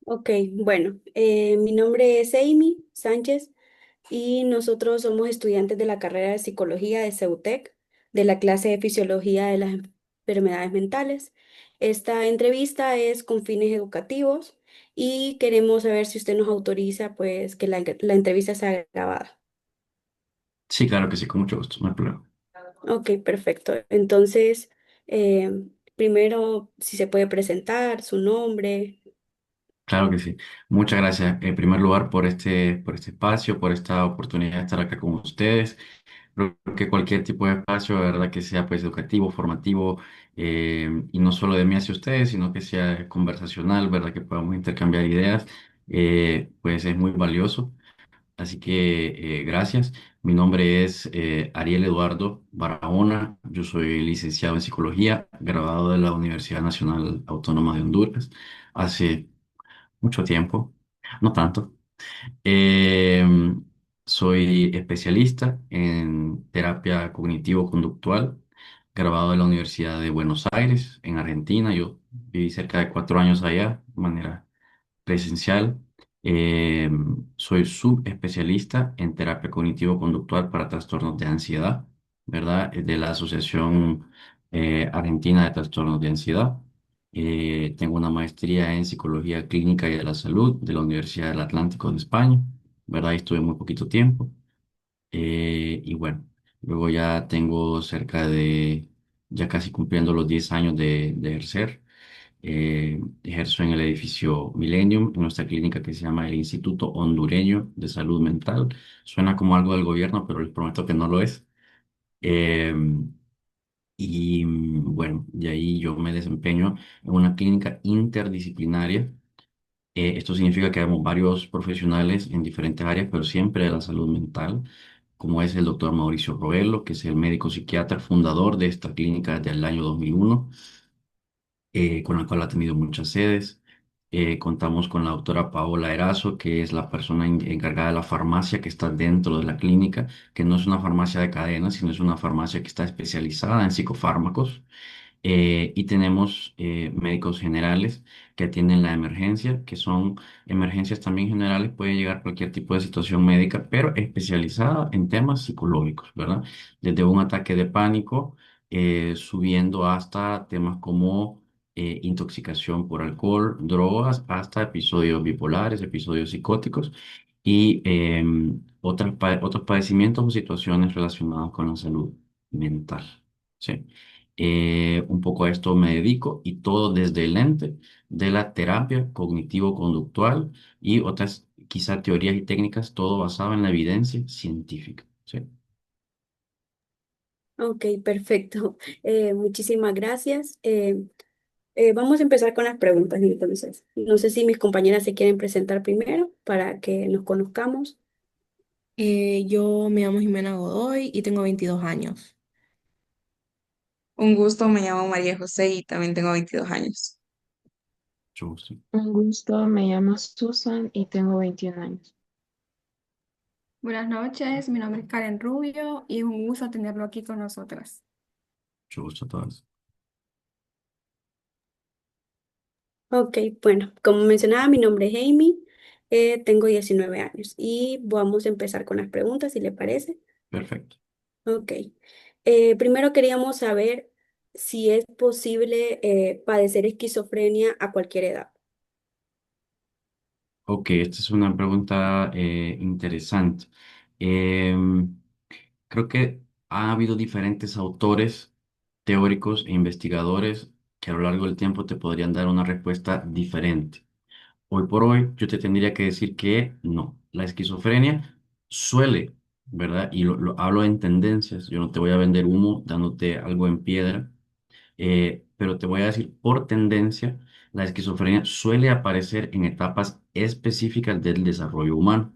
Ok, bueno, mi nombre es Amy Sánchez y nosotros somos estudiantes de la carrera de psicología de CEUTEC, de la clase de fisiología de las enfermedades mentales. Esta entrevista es con fines educativos y queremos saber si usted nos autoriza, pues, que la entrevista sea grabada. Sí, claro que sí, con mucho gusto, no hay problema. Ok, perfecto. Entonces, eh, primero, si se puede presentar su nombre. Claro que sí. Muchas gracias, en primer lugar, por este espacio, por esta oportunidad de estar acá con ustedes. Creo que cualquier tipo de espacio, de verdad que sea pues educativo, formativo, y no solo de mí hacia ustedes, sino que sea conversacional, verdad que podamos intercambiar ideas, pues es muy valioso. Así que gracias. Mi nombre es Ariel Eduardo Barahona. Yo soy licenciado en psicología, graduado de la Universidad Nacional Autónoma de Honduras hace mucho tiempo, no tanto. Eh, Soy especialista en terapia cognitivo-conductual, graduado de la Universidad de Buenos Aires, en Argentina. Yo viví cerca de 4 años allá de manera presencial. Eh, Soy subespecialista en terapia cognitivo-conductual para trastornos de ansiedad, ¿verdad? De la Asociación Argentina de Trastornos de Ansiedad. Tengo una maestría en psicología clínica y de la salud de la Universidad del Atlántico de España, ¿verdad? Ahí estuve muy poquito tiempo. Y bueno, luego ya tengo ya casi cumpliendo los 10 años de ejercer. Ejerzo en el edificio Millennium, en nuestra clínica que se llama el Instituto Hondureño de Salud Mental. Suena como algo del gobierno, pero les prometo que no lo es. Eh, bueno, de ahí yo me desempeño en una clínica interdisciplinaria. Esto significa que hay varios profesionales en diferentes áreas, pero siempre de la salud mental, como es el doctor Mauricio Roello, que es el médico psiquiatra fundador de esta clínica desde el año 2001, con la cual ha tenido muchas sedes. Contamos con la doctora Paola Erazo, que es la persona encargada de la farmacia que está dentro de la clínica, que no es una farmacia de cadena, sino es una farmacia que está especializada en psicofármacos. Y tenemos médicos generales que atienden la emergencia, que son emergencias también generales, puede llegar cualquier tipo de situación médica, pero especializada en temas psicológicos, ¿verdad? Desde un ataque de pánico, subiendo hasta temas como intoxicación por alcohol, drogas, hasta episodios bipolares, episodios psicóticos y otros padecimientos o situaciones relacionadas con la salud mental. ¿Sí? Un poco a esto me dedico y todo desde el lente de la terapia cognitivo-conductual y otras quizá teorías y técnicas, todo basado en la evidencia científica. ¿Sí? Ok, perfecto. Muchísimas gracias. Vamos a empezar con las preguntas entonces. No sé si mis compañeras se quieren presentar primero para que nos conozcamos. Yo me llamo Jimena Godoy y tengo 22 años. Un gusto, me llamo María José y también tengo 22 años. Mucho gusto. Un gusto, me llamo Susan y tengo 21 años. Buenas noches, mi nombre es Karen Rubio y es un gusto tenerlo aquí con nosotras. Mucho gusto a todos. Ok, bueno, como mencionaba, mi nombre es Amy, tengo 19 años y vamos a empezar con las preguntas, si le parece. Perfecto. Ok, primero queríamos saber si es posible padecer esquizofrenia a cualquier edad. Ok, esta es una pregunta interesante. Em, Creo que ha habido diferentes autores, teóricos e investigadores que a lo largo del tiempo te podrían dar una respuesta diferente. Hoy por hoy, yo te tendría que decir que no. La esquizofrenia suele, ¿verdad? Y lo hablo en tendencias. Yo no te voy a vender humo dándote algo en piedra, pero te voy a decir por tendencia, la esquizofrenia suele aparecer en etapas específicas del desarrollo humano.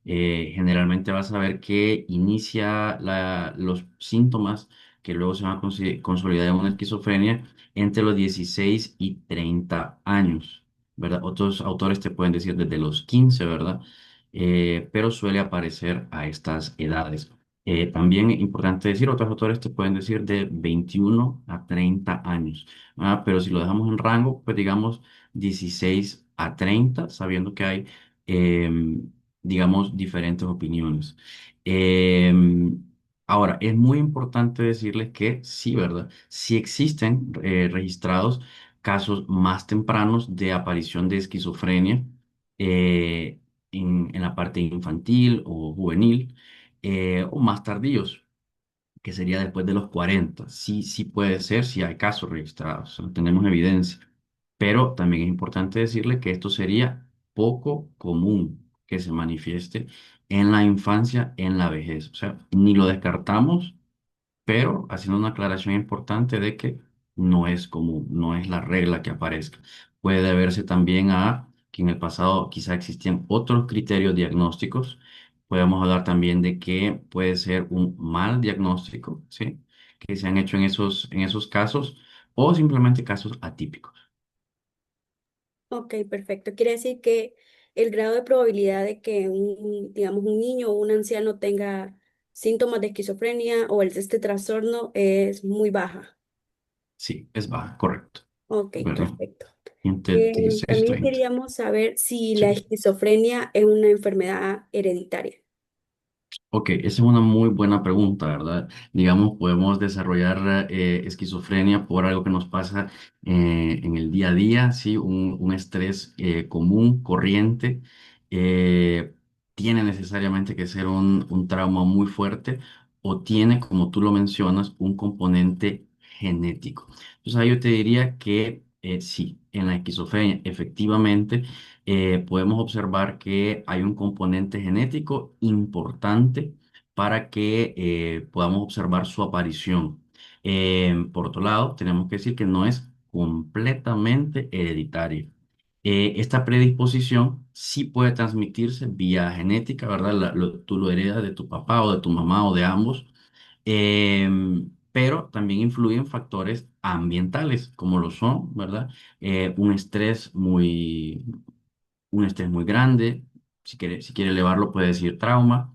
Generalmente vas a ver que inicia los síntomas que luego se van a consolidar en una esquizofrenia entre los 16 y 30 años, ¿verdad? Otros autores te pueden decir desde los 15, ¿verdad? Pero suele aparecer a estas edades. También importante decir, otros autores te pueden decir de 21 a 30 años, ¿verdad? Pero si lo dejamos en rango, pues digamos 16 a 30, sabiendo que hay, digamos, diferentes opiniones. Em, Ahora, es muy importante decirles que sí, ¿verdad? Sí existen registrados casos más tempranos de aparición de esquizofrenia eh, en la parte infantil o juvenil o más tardíos, que sería después de los 40. Sí, sí puede ser, si hay casos registrados, o sea, tenemos evidencia. Pero también es importante decirle que esto sería poco común que se manifieste en la infancia, en la vejez. O sea, ni lo descartamos, pero haciendo una aclaración importante de que no es común, no es la regla que aparezca. Puede deberse también a que en el pasado quizá existían otros criterios diagnósticos. Podemos hablar también de que puede ser un mal diagnóstico, ¿sí? Que se han hecho en esos casos o simplemente casos atípicos. Ok, perfecto. Quiere decir que el grado de probabilidad de que digamos, un niño o un anciano tenga síntomas de esquizofrenia o este trastorno es muy baja. Sí, es baja, correcto, Ok, ¿verdad? perfecto. Entre 16 y También 30. queríamos saber si la Sí. esquizofrenia es una enfermedad hereditaria. Ok, esa es una muy buena pregunta, ¿verdad? Digamos, podemos desarrollar esquizofrenia por algo que nos pasa en el día a día, ¿sí? Un estrés común, corriente. eh, Tiene necesariamente que ser un trauma muy fuerte o tiene, como tú lo mencionas, un componente genético. Entonces, ahí yo te diría que sí, en la esquizofrenia, efectivamente podemos observar que hay un componente genético importante para que podamos observar su aparición. Por otro lado, tenemos que decir que no es completamente hereditaria. Esta predisposición sí puede transmitirse vía genética, ¿verdad? Tú lo heredas de tu papá o de tu mamá o de ambos, pero también influyen factores ambientales, como lo son, ¿verdad? Un estrés un estrés muy grande, si quiere elevarlo puede decir trauma,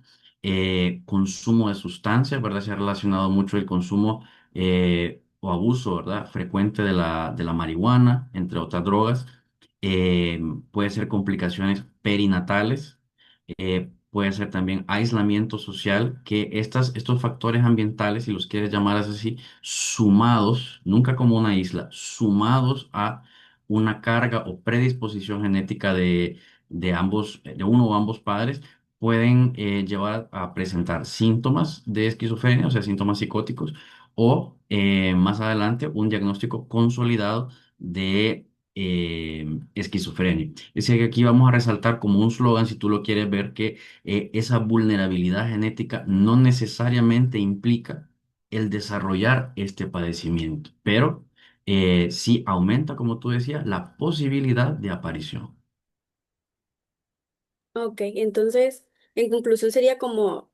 consumo de sustancias, ¿verdad? Se ha relacionado mucho el consumo o abuso, ¿verdad? Frecuente de la marihuana, entre otras drogas. Puede ser complicaciones perinatales, puede ser también aislamiento social, que estos factores ambientales, si los quieres llamar así, sumados, nunca como una isla, sumados a una carga o predisposición genética de ambos, de uno o ambos padres, pueden llevar a presentar síntomas de esquizofrenia, o sea, síntomas psicóticos, o más adelante un diagnóstico consolidado de esquizofrenia. Es decir, que aquí vamos a resaltar como un slogan, si tú lo quieres ver, que esa vulnerabilidad genética no necesariamente implica el desarrollar este padecimiento, pero sí aumenta, como tú decías, la posibilidad de aparición. Ok, entonces, en conclusión sería como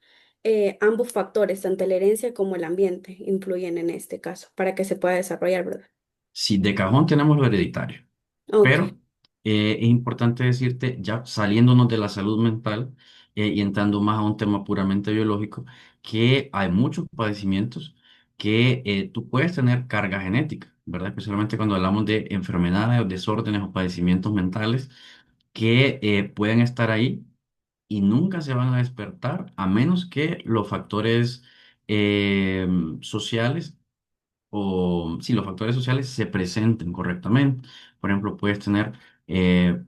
ambos factores, tanto la herencia como el ambiente, influyen en este caso para que se pueda desarrollar, ¿verdad? Si de cajón tenemos lo hereditario, Ok, pero es importante decirte, ya saliéndonos de la salud mental y entrando más a un tema puramente biológico, que hay muchos padecimientos que tú puedes tener carga genética, ¿verdad? Especialmente cuando hablamos de enfermedades o desórdenes o padecimientos mentales que pueden estar ahí y nunca se van a despertar a menos que los factores sociales o si los factores sociales se presenten correctamente. Por ejemplo, puedes tener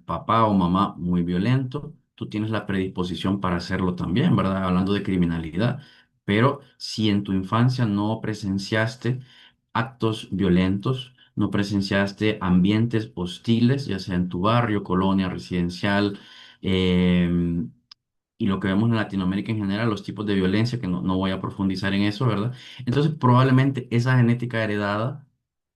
papá o mamá muy violento, tú tienes la predisposición para hacerlo también, ¿verdad? Hablando de criminalidad. Pero si en tu infancia no presenciaste actos violentos, no presenciaste ambientes hostiles, ya sea en tu barrio, colonia, residencial, em, y lo que vemos en Latinoamérica en general, los tipos de violencia, que no voy a profundizar en eso, ¿verdad? Entonces, probablemente esa genética heredada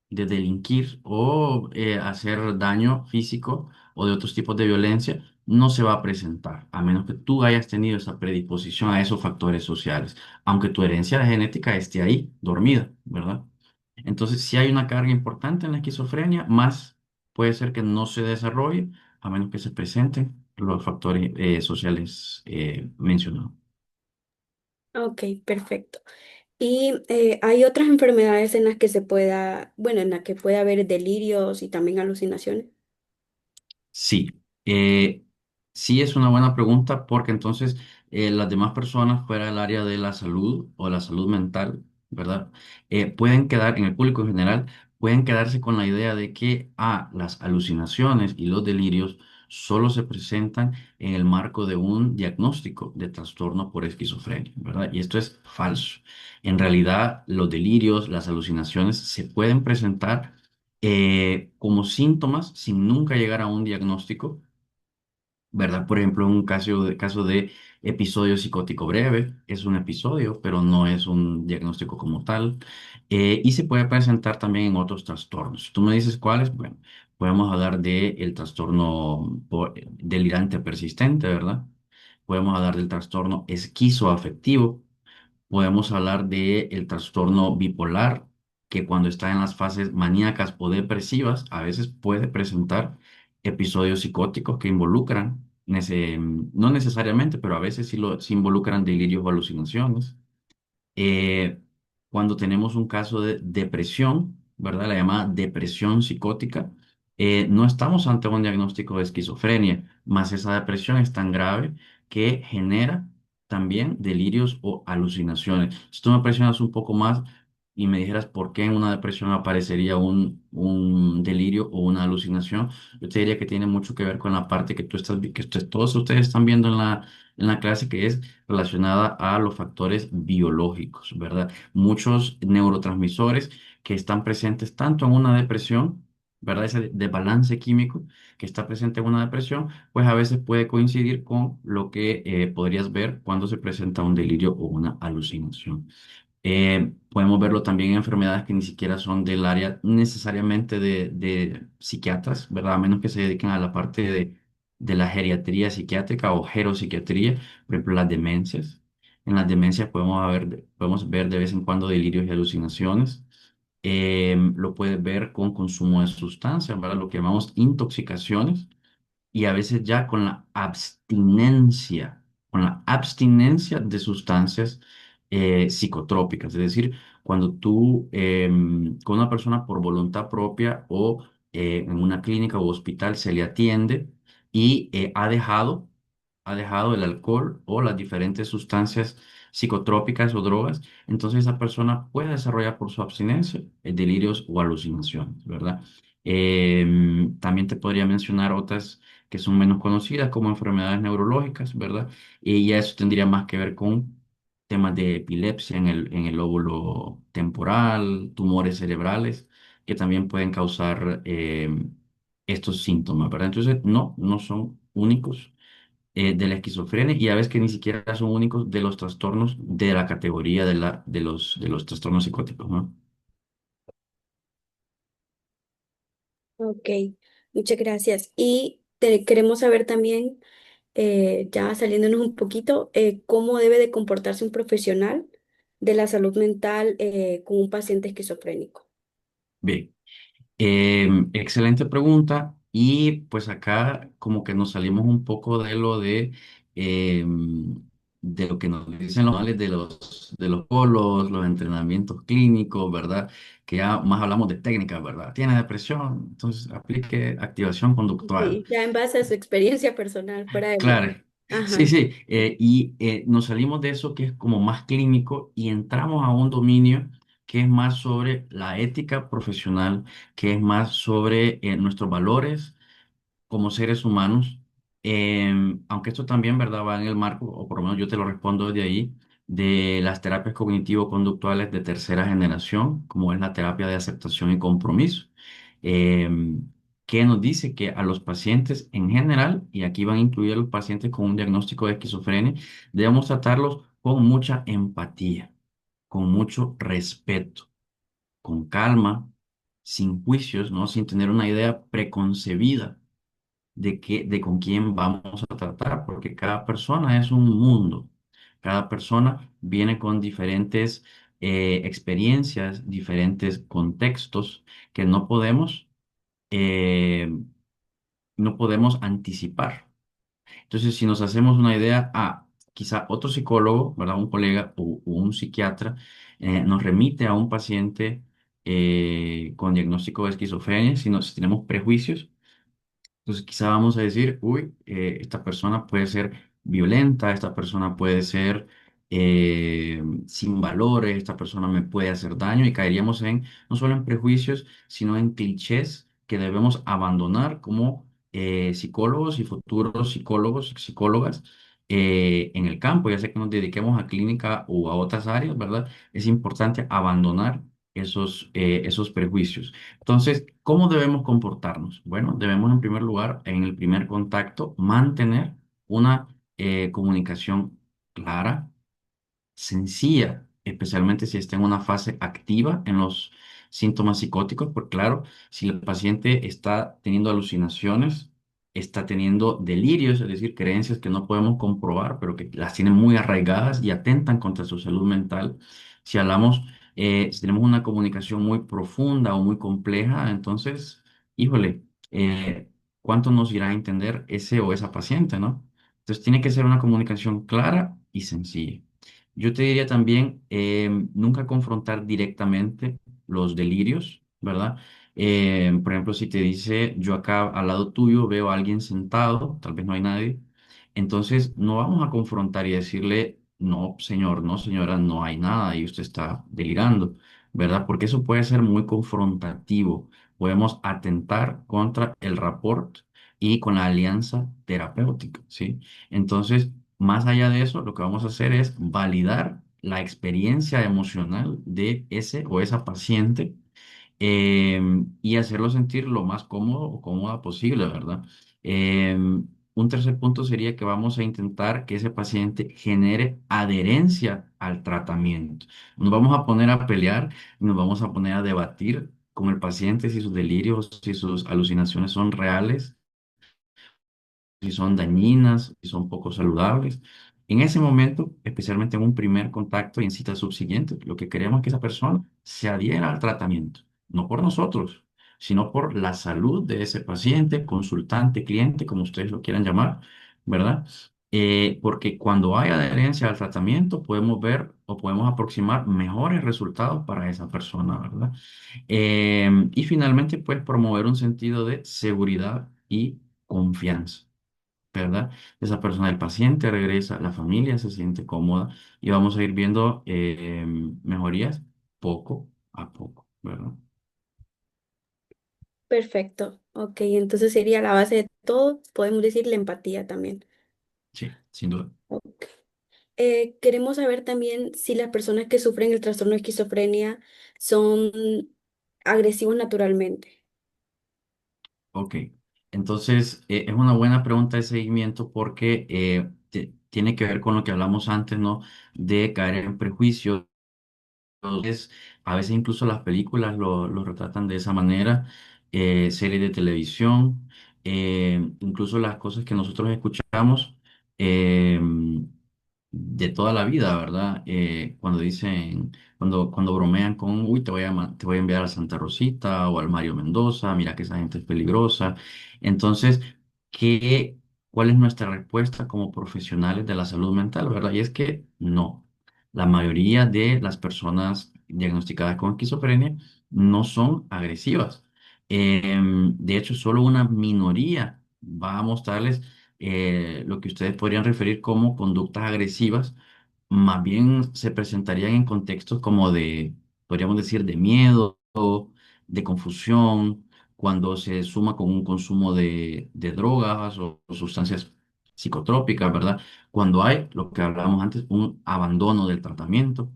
de delinquir o hacer daño físico o de otros tipos de violencia no se va a presentar, a menos que tú hayas tenido esa predisposición a esos factores sociales, aunque tu herencia genética esté ahí, dormida, ¿verdad? Entonces, si hay una carga importante en la esquizofrenia, más puede ser que no se desarrolle, a menos que se presenten los factores sociales mencionados. ok, perfecto. Y hay otras enfermedades en las que se pueda, bueno, en las que puede haber delirios y también alucinaciones. Sí, sí es una buena pregunta porque entonces las demás personas fuera del área de la salud o la salud mental, ¿verdad? Pueden quedar, en el público en general, pueden quedarse con la idea de que las alucinaciones y los delirios solo se presentan en el marco de un diagnóstico de trastorno por esquizofrenia, ¿verdad? Y esto es falso. En realidad, los delirios, las alucinaciones se pueden presentar como síntomas sin nunca llegar a un diagnóstico, ¿verdad? Por ejemplo, en un caso de episodio psicótico breve, es un episodio, pero no es un diagnóstico como tal. Y se puede presentar también en otros trastornos. Si tú me dices cuáles, bueno, podemos hablar del trastorno delirante persistente, ¿verdad? Podemos hablar del trastorno esquizoafectivo. Podemos hablar del trastorno bipolar, que cuando está en las fases maníacas o depresivas, a veces puede presentar episodios psicóticos que involucran, no necesariamente, pero a veces sí involucran delirios o alucinaciones. eh, Cuando tenemos un caso de depresión, ¿verdad? La llamada depresión psicótica, no estamos ante un diagnóstico de esquizofrenia, más esa depresión es tan grave que genera también delirios o alucinaciones. Si tú me presionas un poco más y me dijeras por qué en una depresión aparecería un delirio o una alucinación, yo te diría que tiene mucho que ver con la parte que todos ustedes están viendo en la clase, que es relacionada a los factores biológicos, ¿verdad? Muchos neurotransmisores que están presentes tanto en una depresión, ¿verdad? Ese desbalance químico que está presente en una depresión, pues a veces puede coincidir con lo que podrías ver cuando se presenta un delirio o una alucinación. Podemos verlo también en enfermedades que ni siquiera son del área necesariamente de psiquiatras, ¿verdad? A menos que se dediquen a la parte de la geriatría psiquiátrica o geropsiquiatría, por ejemplo, las demencias. En las demencias podemos ver de vez en cuando delirios y alucinaciones. Lo puedes ver con consumo de sustancias, ¿verdad? Lo que llamamos intoxicaciones y a veces ya con la abstinencia de sustancias psicotrópicas, es decir, cuando tú con una persona por voluntad propia o en una clínica o hospital se le atiende y ha dejado el alcohol o las diferentes sustancias psicotrópicas o drogas, entonces esa persona puede desarrollar por su abstinencia delirios o alucinaciones, ¿verdad? También te podría mencionar otras que son menos conocidas como enfermedades neurológicas, ¿verdad? Y ya eso tendría más que ver con temas de epilepsia en el lóbulo temporal, tumores cerebrales, que también pueden causar estos síntomas, ¿verdad? Entonces, no son únicos de la esquizofrenia y a veces que ni siquiera son únicos de los trastornos de la categoría de los trastornos psicóticos, ¿no? Ok, muchas gracias. Y queremos saber también, ya saliéndonos un poquito, cómo debe de comportarse un profesional de la salud mental con un paciente esquizofrénico. Bien. Excelente pregunta. Y pues acá como que nos salimos un poco de lo que nos dicen los manuales de los polos, los entrenamientos clínicos, ¿verdad? Que ya más hablamos de técnicas, ¿verdad? Tiene depresión, entonces aplique activación conductual. Sí, ya en base a su experiencia personal, fuera de lo... Claro, sí, Ajá. sí, y nos salimos de eso que es como más clínico y entramos a un dominio que es más sobre la ética profesional, que es más sobre nuestros valores como seres humanos, aunque esto también, ¿verdad?, va en el marco, o por lo menos yo te lo respondo desde ahí, de las terapias cognitivo-conductuales de tercera generación, como es la terapia de aceptación y compromiso, que nos dice que a los pacientes en general, y aquí van a incluir a los pacientes con un diagnóstico de esquizofrenia, debemos tratarlos con mucha empatía, con mucho respeto, con calma, sin juicios, ¿no? Sin tener una idea preconcebida de con quién vamos a tratar, porque cada persona es un mundo. Cada persona viene con diferentes experiencias, diferentes contextos que eh, no podemos anticipar. Entonces, si nos hacemos una idea, quizá otro psicólogo, ¿verdad? Un colega o un psiquiatra nos remite a un paciente con diagnóstico de esquizofrenia, si tenemos prejuicios Entonces quizá vamos a decir, uy, esta persona puede ser violenta, esta persona puede ser sin valores, esta persona me puede hacer daño y caeríamos en no solo en prejuicios, sino en clichés que debemos abandonar como psicólogos y futuros psicólogos y psicólogas en el campo, ya sea que nos dediquemos a clínica o a otras áreas, ¿verdad? Es importante abandonar esos prejuicios. Entonces, ¿cómo debemos comportarnos? Bueno, debemos en primer lugar, en el primer contacto, mantener una comunicación clara, sencilla, especialmente si está en una fase activa en los síntomas psicóticos, porque claro, si el paciente está teniendo alucinaciones, está teniendo delirios, es decir, creencias que no podemos comprobar, pero que las tienen muy arraigadas y atentan contra su salud mental. Si hablamos, si tenemos una comunicación muy profunda o muy compleja, entonces, híjole, ¿cuánto nos irá a entender ese o esa paciente, ¿no? Entonces tiene que ser una comunicación clara y sencilla. Yo te diría también, nunca confrontar directamente los delirios, ¿verdad? Por ejemplo, si te dice, yo acá al lado tuyo veo a alguien sentado, tal vez no hay nadie, entonces no vamos a confrontar y decirle, no, señor, no, señora, no hay nada y usted está delirando, ¿verdad? Porque eso puede ser muy confrontativo. Podemos atentar contra el rapport y con la alianza terapéutica, ¿sí? Entonces, más allá de eso, lo que vamos a hacer es validar la experiencia emocional de ese o esa paciente y hacerlo sentir lo más cómodo o cómoda posible, ¿verdad? Un tercer punto sería que vamos a intentar que ese paciente genere adherencia al tratamiento. Nos vamos a poner a pelear, nos vamos a poner a debatir con el paciente si sus delirios, si sus alucinaciones son reales, si son dañinas, si son poco saludables. En ese momento, especialmente en un primer contacto y en citas subsiguientes, lo que queremos es que esa persona se adhiera al tratamiento, no por nosotros, sino por la salud de ese paciente, consultante, cliente, como ustedes lo quieran llamar, ¿verdad? Porque cuando hay adherencia al tratamiento, podemos ver o podemos aproximar mejores resultados para esa persona, ¿verdad? Y finalmente, pues promover un sentido de seguridad y confianza. ¿Verdad? Esa persona, el paciente regresa, la familia se siente cómoda y vamos a ir viendo mejorías poco a poco, ¿verdad? Perfecto. Ok, entonces sería la base de todo, podemos decir la empatía también. Sí, sin duda. Ok. Queremos saber también si las personas que sufren el trastorno de esquizofrenia son agresivos naturalmente. Ok. Entonces, es una buena pregunta de seguimiento porque tiene que ver con lo que hablamos antes, ¿no? De caer en prejuicios. Entonces, a veces incluso las películas lo retratan de esa manera, series de televisión, incluso las cosas que nosotros escuchamos eh, de toda la vida, ¿verdad? Cuando dicen, cuando bromean con, uy, te voy a enviar a Santa Rosita o al Mario Mendoza, mira que esa gente es peligrosa. Entonces, ¿qué, cuál es nuestra respuesta como profesionales de la salud mental, ¿verdad? Y es que no. La mayoría de las personas diagnosticadas con esquizofrenia no son agresivas. De hecho, solo una minoría va a mostrarles lo que ustedes podrían referir como conductas agresivas. Más bien se presentarían en contextos como de, podríamos decir, de miedo, de confusión, cuando se suma con un consumo de drogas o sustancias psicotrópicas, ¿verdad? Cuando hay, lo que hablábamos antes, un abandono del tratamiento.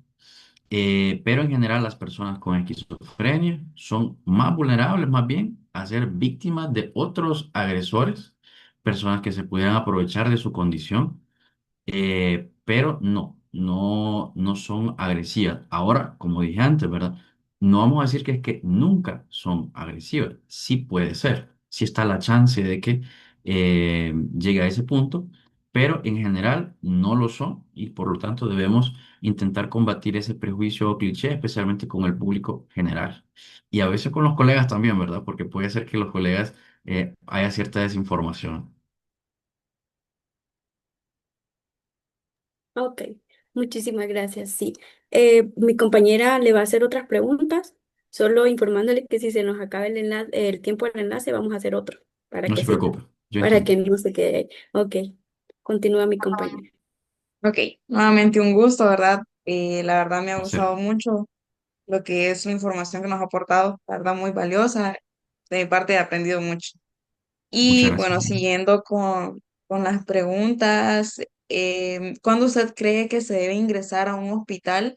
Pero en general las personas con esquizofrenia son más vulnerables más bien a ser víctimas de otros agresores, personas que se pudieran aprovechar de su condición pero no son agresivas. Ahora, como dije antes, ¿verdad? No vamos a decir que es que nunca son agresivas. Sí puede ser, sí está la chance de que llegue a ese punto, pero en general no lo son y por lo tanto debemos intentar combatir ese prejuicio o cliché, especialmente con el público general. Y a veces con los colegas también, ¿verdad? Porque puede ser que los colegas haya cierta desinformación. Ok, muchísimas gracias. Sí, mi compañera le va a hacer otras preguntas, solo informándole que si se nos acaba el tiempo del enlace, vamos a hacer otro. para No que se siga, preocupe, yo para entiendo. que no se quede ahí. Ok, continúa mi compañera. Ok, nuevamente un gusto, ¿verdad? La verdad me ha Hacer. gustado mucho lo que es la información que nos ha aportado, la verdad muy valiosa. De mi parte he aprendido mucho. Muchas Y gracias. bueno, siguiendo con las preguntas, ¿cuándo usted cree que se debe ingresar a un hospital,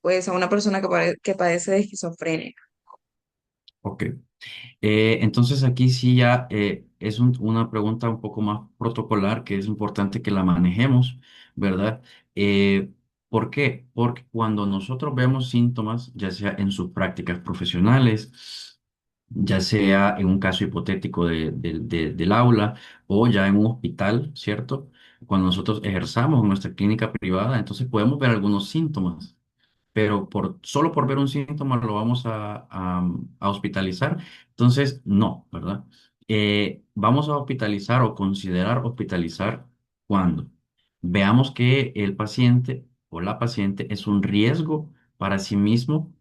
pues a una persona que padece de esquizofrenia? Ok. Entonces aquí sí ya es una pregunta un poco más protocolar que es importante que la manejemos, ¿verdad? ¿Por qué? Porque cuando nosotros vemos síntomas, ya sea en sus prácticas profesionales, ya sea en un caso hipotético del aula o ya en un hospital, ¿cierto? Cuando nosotros ejerzamos en nuestra clínica privada, entonces podemos ver algunos síntomas, pero solo por ver un síntoma lo vamos a hospitalizar. Entonces, no, ¿verdad? Vamos a hospitalizar o considerar hospitalizar cuando veamos que el paciente o la paciente es un riesgo para sí mismo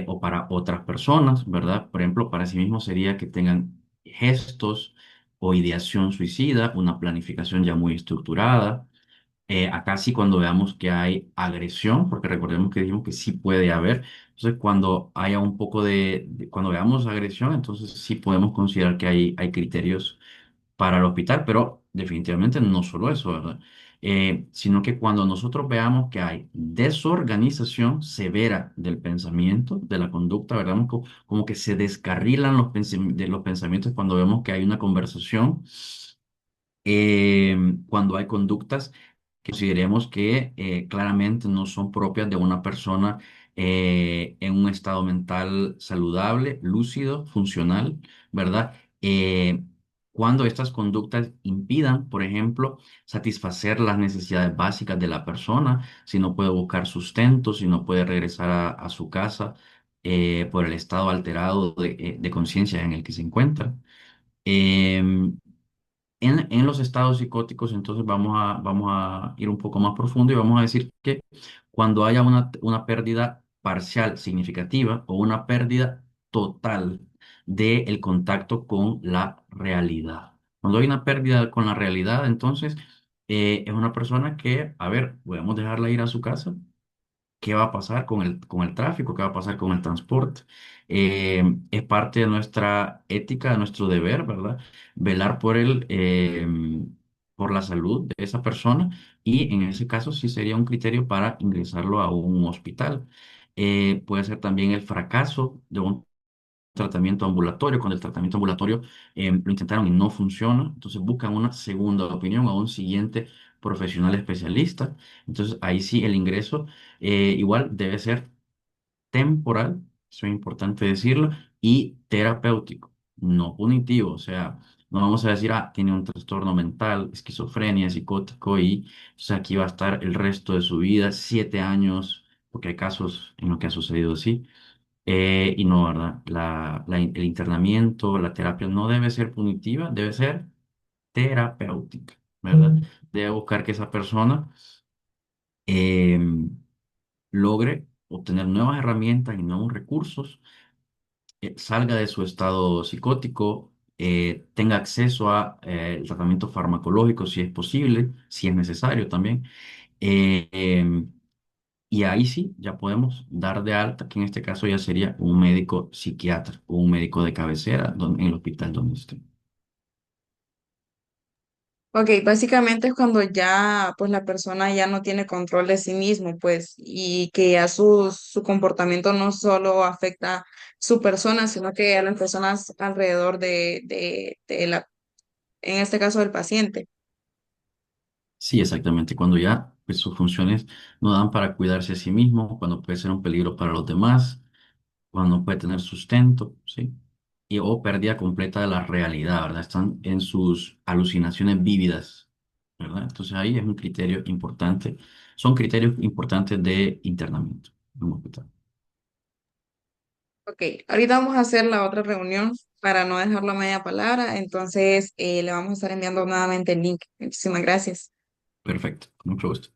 o para otras personas, ¿verdad? Por ejemplo, para sí mismo sería que tengan gestos o ideación suicida, una planificación ya muy estructurada. Acá sí cuando veamos que hay agresión, porque recordemos que dijimos que sí puede haber. Entonces cuando haya un poco cuando veamos agresión, entonces sí podemos considerar que hay criterios para el hospital, pero definitivamente no solo eso, ¿verdad? Sino que cuando nosotros veamos que hay desorganización severa del pensamiento, de la conducta, ¿verdad? Como que se descarrilan de los pensamientos cuando vemos que hay una conversación, cuando hay conductas que consideremos que claramente no son propias de una persona en un estado mental saludable, lúcido, funcional, ¿verdad? Cuando estas conductas impidan, por ejemplo, satisfacer las necesidades básicas de la persona, si no puede buscar sustento, si no puede regresar a su casa por el estado alterado de conciencia en el que se encuentra. Em, en los estados psicóticos, entonces vamos a ir un poco más profundo y vamos a decir que cuando haya una pérdida parcial significativa o una pérdida total del contacto con la realidad. Cuando hay una pérdida con la realidad, entonces es una persona que, a ver, podemos dejarla ir a su casa. ¿Qué va a pasar con el tráfico? ¿Qué va a pasar con el transporte? Es parte de nuestra ética, de nuestro deber, ¿verdad? Velar por la salud de esa persona y en ese caso sí sería un criterio para ingresarlo a un hospital. Puede ser también el fracaso de un tratamiento ambulatorio, cuando el tratamiento ambulatorio lo intentaron y no funciona, entonces buscan una segunda opinión o un siguiente profesional especialista. Entonces ahí sí el ingreso igual debe ser temporal, eso es importante decirlo, y terapéutico, no punitivo. O sea, no vamos a decir, tiene un trastorno mental, esquizofrenia, psicótico, y o sea, aquí va a estar el resto de su vida, 7 años, porque hay casos en los que ha sucedido así. Y no, ¿verdad? El internamiento, la terapia no debe ser punitiva, debe ser terapéutica, ¿verdad? Debe buscar que esa persona em, logre obtener nuevas herramientas y nuevos recursos, salga de su estado psicótico, tenga acceso a el tratamiento farmacológico si es posible, si es necesario también. eh, em, y ahí sí, ya podemos dar de alta, que en este caso ya sería un médico psiquiatra o un médico de cabecera en el hospital donde esté. Ok, básicamente es cuando ya pues la persona ya no tiene control de sí mismo, pues, y que ya su comportamiento no solo afecta su persona, sino que a las personas alrededor de la, en este caso del paciente. Sí, exactamente. Cuando ya pues, sus funciones no dan para cuidarse a sí mismo, cuando puede ser un peligro para los demás, cuando no puede tener sustento, ¿sí? Y, o pérdida completa de la realidad, ¿verdad? Están en sus alucinaciones vívidas, ¿verdad? Entonces ahí es un criterio importante, son criterios importantes de internamiento en un hospital. Ok, ahorita vamos a hacer la otra reunión para no dejarlo a media palabra, entonces le vamos a estar enviando nuevamente el link. Muchísimas gracias. Perfecto, con mucho gusto.